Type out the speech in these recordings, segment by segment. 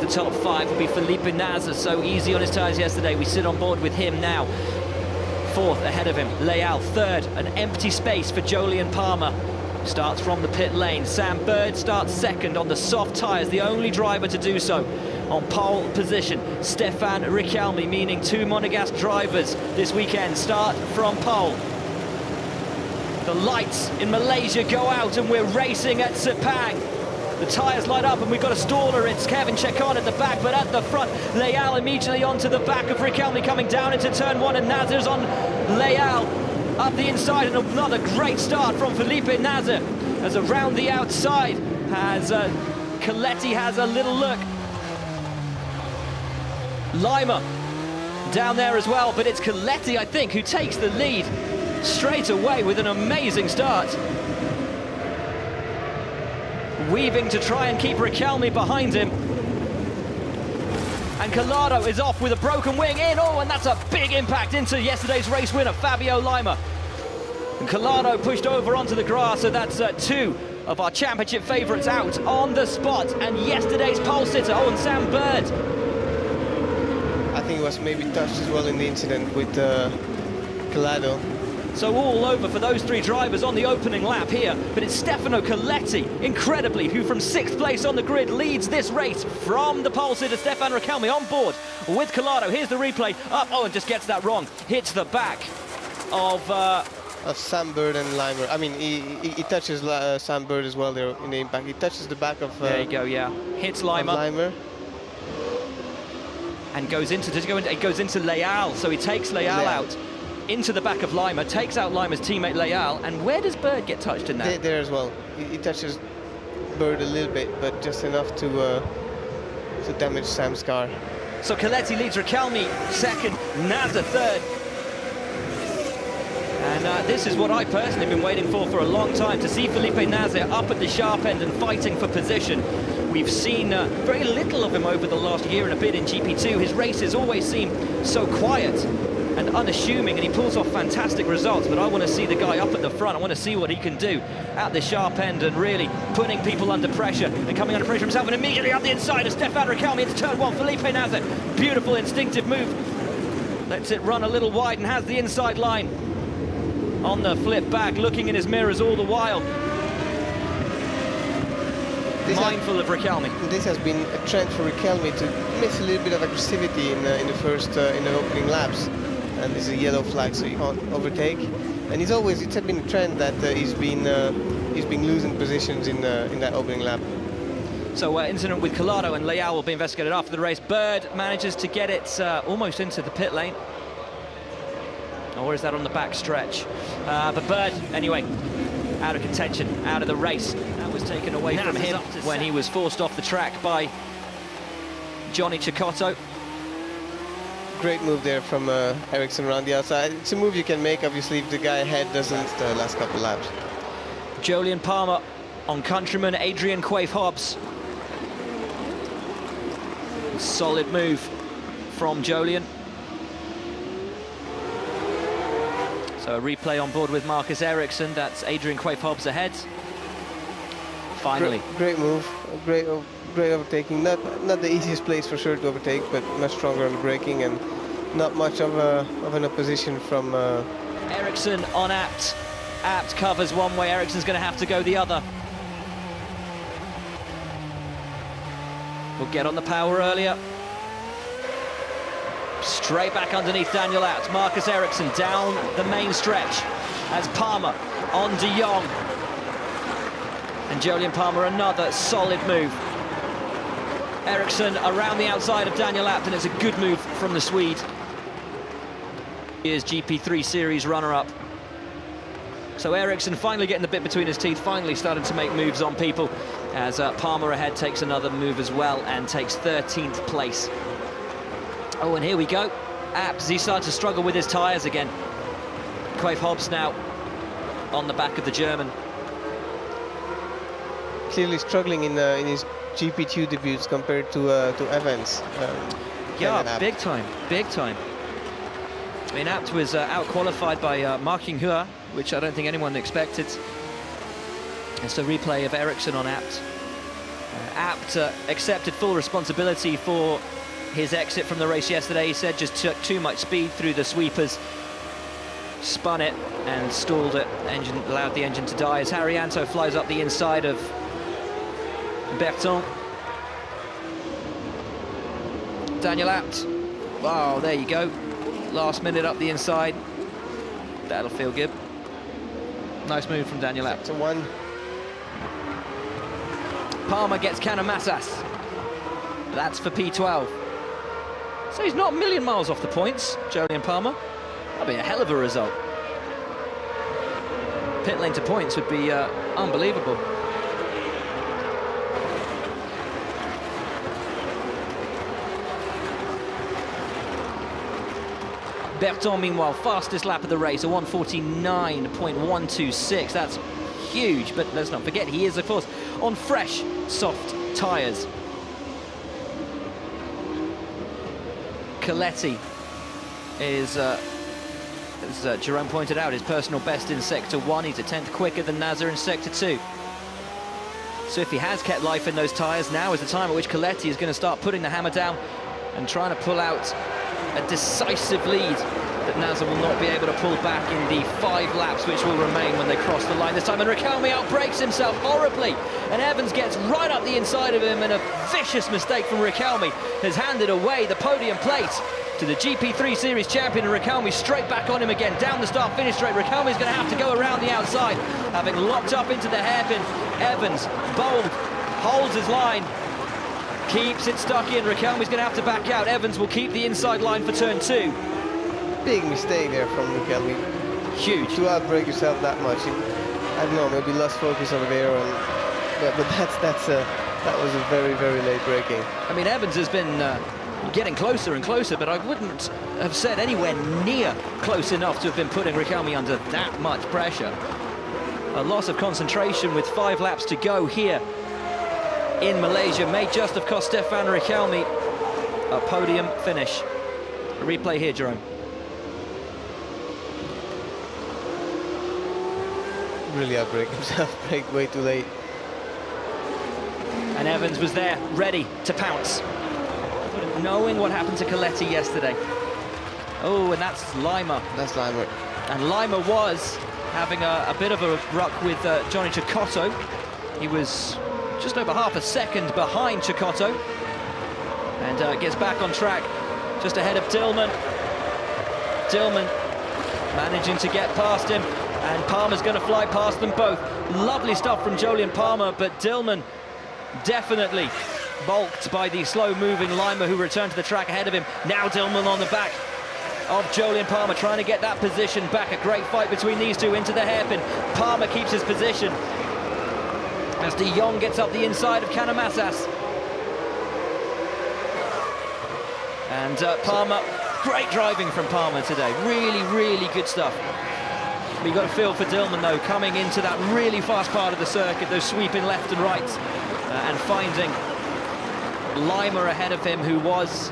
the top 5 will be Felipe Nasr, so easy on his tyres yesterday. We sit on board with him now. 4th ahead of him, Leal. 3rd, an empty space for Jolyon Palmer. Starts from the pit lane. Sam Bird starts 2nd on the soft tyres, the only driver to do so. On pole position, Stefan Riquelme, meaning 2 Monegasque drivers this weekend start from pole. The lights in Malaysia go out and we're racing at Sepang. The tyres light up and we've got a staller. It's Kevin Chacon at the back, but at the front, Leal immediately onto the back of Riquelme, coming down into turn 1, and Nasr's on Leal up the inside, and another great start from Felipe Nasr as around the outside has Coletti has a little look. Lima down there as well, but it's Coletti, I think, who takes the lead straight away with an amazing start. Weaving to try and keep Riquelme behind him. And Collado is off with a broken wing in. Oh, and that's a big impact into yesterday's race winner, Fabio Lima. And Collado pushed over onto the grass, so that's 2 of our championship favourites out on the spot. And yesterday's pole sitter, oh, and Sam Bird. I think it was maybe touched as well in the incident with Collado. So all over for those 3 drivers on the opening lap here, but it's Stefano Coletti, incredibly, who from 6th place on the grid leads this race from the pole sitter Stefan Riquelme on board with Collado. Here's the replay, up, oh, and just gets that wrong, hits the back of Sam Bird and Lima. I mean, he touches Sam Bird as well there in the impact. He touches the back of there you go, yeah, hits Lima. And goes into, it goes into Leal, so he takes Leal out into the back of Lima, takes out Lima's teammate Leal. And where does Bird get touched in that? There as well. He touches Bird a little bit, but just enough to damage Sam's car. So Coletti leads Riquelme 2nd, Nasr 3rd. And this is what I personally have been waiting for a long time, to see Felipe Nasr up at the sharp end and fighting for position. We've seen very little of him over the last year and a bit in GP2. His races always seem so quiet and unassuming, and he pulls off fantastic results, but I want to see the guy up at the front. I want to see what he can do at the sharp end and really putting people under pressure and coming under pressure himself, and immediately up the inside of Stefan Riquelme into turn 1. Felipe Nasr, beautiful instinctive move, lets it run a little wide and has the inside line on the flip back, looking in his mirrors all the while. Mindful of Riquelme. This has been a trend for Riquelme to miss a little bit of aggressivity in the opening laps. And this is a yellow flag, so you can't overtake. And it's been a trend that he's been losing positions in that opening lap. So incident with Collado and Leal will be investigated after the race. Bird manages to get it almost into the pit lane. Or is that on the back stretch? But Bird, anyway, out of contention, out of the race. That was taken away from him when he was forced off the track by Johnny Cecotto. Great move there from Ericsson around the outside. It's a move you can make, obviously, if the guy ahead doesn't the last couple laps. Jolyon Palmer on countryman Adrian Quaife-Hobbs. Solid move from Jolyon. So a replay on board with Marcus Ericsson. That's Adrian Quaife-Hobbs ahead. Finally. Great move, great overtaking. Not the easiest place for sure to overtake, but much stronger on the braking and not much of an opposition from Ericsson on Abt. Abt covers one way, Ericsson's going to have to go the other. We'll get on the power earlier. Straight back underneath Daniel Abt. Marcus Ericsson down the main stretch as Palmer on de Jong. And Jolyon Palmer, another solid move. Ericsson around the outside of Daniel Abt, and it's a good move from the Swede. Here's GP3 Series runner-up. So Ericsson finally getting the bit between his teeth, finally starting to make moves on people, as Palmer ahead takes another move as well and takes 13th place. Oh, and here we go. Abt, he started to struggle with his tyres again. Quaife-Hobbs now on the back of the German. Clearly struggling in his GP2 debuts compared to Evans. Yeah, big time, big time. I mean, Abt was out-qualified by Marking Hua, which I don't think anyone expected. It's a replay of Ericsson on Abt. Abt accepted full responsibility for his exit from the race yesterday. He said just took too much speed through the sweepers, spun it and stalled it, allowed the engine to die as Haryanto flies up the inside of Berton. Daniel Abt, wow, there you go, last minute up the inside. That'll feel good. Nice move from Daniel Abt. Sector 1. Palmer gets Canamassas. That's for P12. So he's not a million miles off the points, Jolyon Palmer. That'd be a hell of a result. Pit lane to points would be unbelievable. Berton, meanwhile, fastest lap of the race, a 1:49.126. That's huge, but let's not forget, he is, of course, on fresh, soft tyres. Coletti is, as Jerome pointed out, his personal best in Sector 1. He's a 10th quicker than Nasser in Sector 2. So if he has kept life in those tyres, now is the time at which Coletti is going to start putting the hammer down and trying to pull out a decisive lead that Nasser will not be able to pull back in the 5 laps which will remain when they cross the line this time. And Riquelme outbrakes himself horribly, and Evans gets right up the inside of him, and a vicious mistake from Riquelme has handed away the podium plate to the GP3 Series champion, and Riquelme straight back on him again, down the start-finish straight. Riquelme is going to have to go around the outside, having locked up into the hairpin. Evans, bold, holds his line, keeps it stuck in. Riquelme's going to have to back out. Evans will keep the inside line for turn 2. Big mistake there from Riquelme. Huge. To outbrake yourself that much. I don't know, maybe lost focus over there. But that was a very, very late braking. I mean, Evans has been getting closer and closer, but I wouldn't have said anywhere near close enough to have been putting Riquelme under that much pressure. A loss of concentration with 5 laps to go here in Malaysia may just have cost Stefan Riquelme a podium finish. A replay here, Jerome. Really outbrake himself, brake way too late. And Evans was there, ready to pounce. Knowing what happened to Coletti yesterday. Oh, and that's Lima. That's Lima. And Lima was having a bit of a ruck with Johnny Cecotto. He was just over half a second behind Cecotto. And gets back on track, just ahead of Dillman. Dillman managing to get past him. And Palmer's going to fly past them both. Lovely stuff from Jolyon Palmer, but Dillman definitely balked by the slow-moving Lima, who returned to the track ahead of him. Now Dillman on the back of Jolyon Palmer, trying to get that position back. A great fight between these two into the hairpin. Palmer keeps his position as de Jong gets up the inside of Canamassas. And Palmer, great driving from Palmer today. Really, really good stuff. But you've got to feel for Dillman, though, coming into that really fast part of the circuit, those sweeping left and right, and finding Lima ahead of him, who was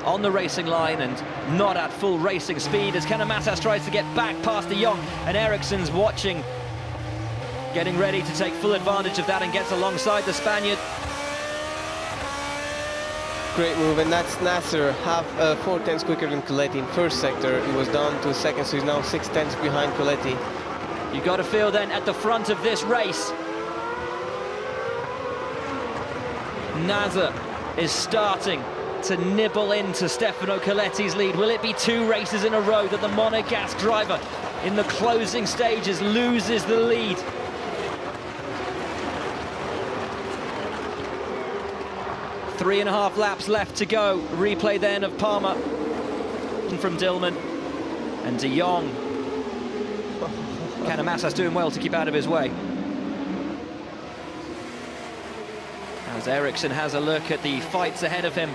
on the racing line and not at full racing speed, as Canamassas tries to get back past de Jong, and Ericsson's watching, getting ready to take full advantage of that, and gets alongside the Spaniard. Great move, and that's Nasser, 4/10 quicker than Coletti in first sector. He was down to second, so he's now 6/10 behind Coletti. You've got to feel then at the front of this race, Nasser is starting to nibble into Stefano Coletti's lead. Will it be 2 races in a row that the Monegasque driver in the closing stages loses the lead? Three and a half laps left to go. Replay then of Palmer from Dillman and de Jong. Canamassas doing well to keep out of his way. As Ericsson has a look at the fights ahead of him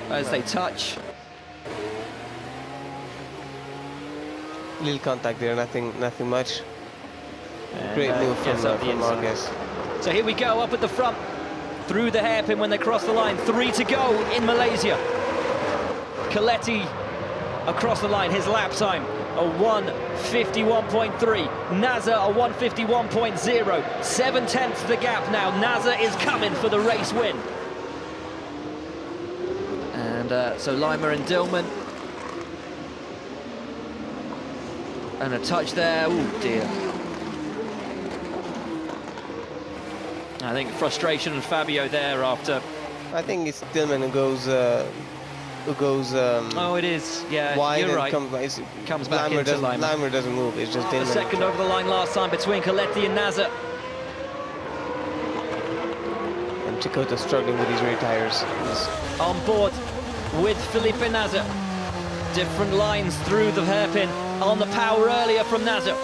as they touch. Little contact there, nothing much. And, great move from Marquez. So here we go, up at the front, through the hairpin when they cross the line. 3 to go in Malaysia. Coletti across the line, his lap time, a 151.3. Nasser a 151.0. 7/10 the gap now. Nasser is coming for the race win. And so Lima and Dillman. And a touch there. Oh dear. I think frustration and Fabio there after. I think it's Dillman who goes. Oh, it is. Yeah, wide you're and right. Comes back Lima into Lima. Lima doesn't move. It's just Dillman. The second over the line last time between Coletti and Nasser. And Chicotto struggling with his rear tires. On board with Felipe Nasser. Different lines through the hairpin. On the power earlier from Nasser.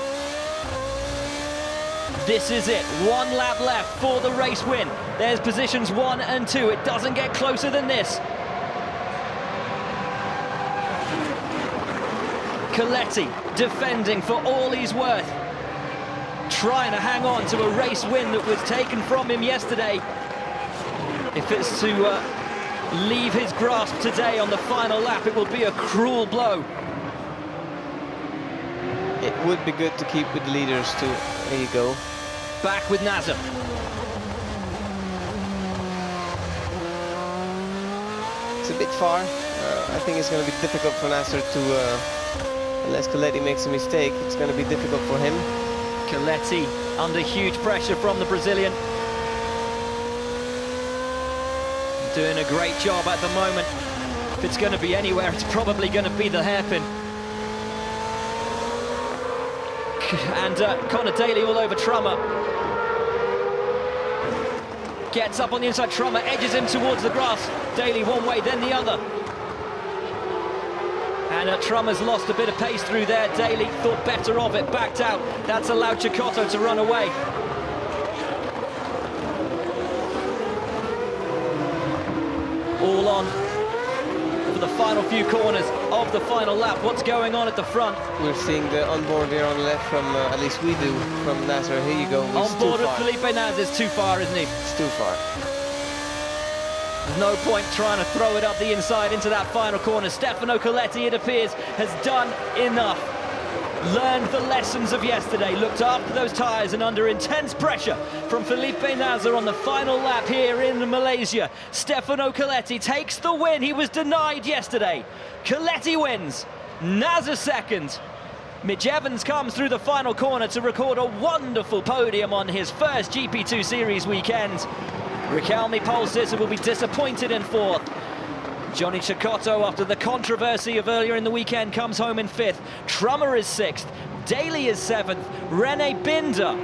This is it. 1 lap left for the race win. There's positions 1 and 2. It doesn't get closer than this. Coletti defending for all he's worth. Trying to hang on to a race win that was taken from him yesterday. If it's to leave his grasp today on the final lap, it will be a cruel blow. It would be good to keep with the leaders too. There you go. Back with Nasser. It's a bit far. I think it's going to be difficult for Nasser to, unless Coletti makes a mistake, it's going to be difficult for him. Coletti under huge pressure from the Brazilian. Doing a great job at the moment. If it's going to be anywhere, it's probably going to be the hairpin. And Connor Daly all over Trummer. Gets up on the inside, Trummer edges him towards the grass. Daly one way, then the other. And Trummer's lost a bit of pace through there. Daly thought better of it, backed out. That's allowed Chicotto to run away. All on for the final few corners of the final lap. What's going on at the front? We're seeing the onboard here on the left from, at least we do, from Nasser. Here you go. On board with Felipe Nasser is too far, isn't he? It's too far. There's no point trying to throw it up the inside into that final corner. Stefano Coletti, it appears, has done enough. Learned the lessons of yesterday, looked after those tyres, and under intense pressure from Felipe Nasser on the final lap here in Malaysia, Stefano Coletti takes the win he was denied yesterday. Coletti wins, Nasser second. Mitch Evans comes through the final corner to record a wonderful podium on his first GP2 Series weekend. Riquelme pole sitter will be disappointed in fourth. Johnny Chicotto, after the controversy of earlier in the weekend, comes home in fifth. Trummer is sixth. Daly is seventh. Rene Binder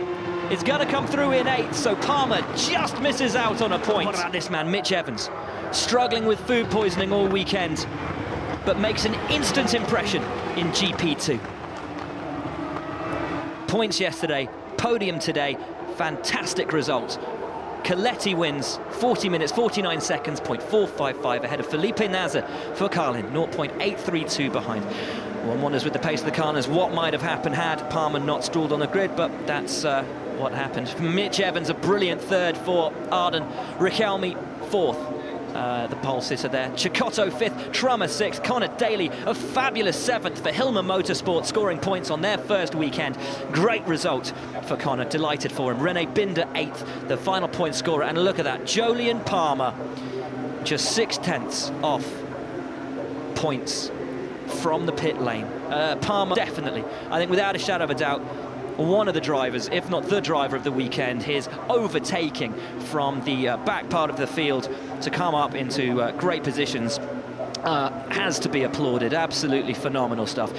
is going to come through in eighth, so Palmer just misses out on a point. What about this man, Mitch Evans? Struggling with food poisoning all weekend, but makes an instant impression in GP2. Points yesterday, podium today, fantastic result. Coletti wins 40 minutes, 49 seconds, 0.455 ahead of Felipe Nasser for Carlin, 0.832 behind. One wonders with the pace of the Carlins what might have happened had Palmer not stalled on the grid, but that's what happened. Mitch Evans, a brilliant third for Arden. Riquelme, fourth. The pole sitter there. Chicotto fifth, Trummer sixth, Connor Daly a fabulous seventh for Hillman Motorsport, scoring points on their first weekend. Great result for Connor, delighted for him. Rene Binder eighth, the final point scorer, and look at that, Jolyon Palmer just 6/10 off points from the pit lane. Palmer definitely, I think without a shadow of a doubt, one of the drivers, if not the driver of the weekend. His overtaking from the back part of the field to come up into great positions has to be applauded. Absolutely phenomenal stuff.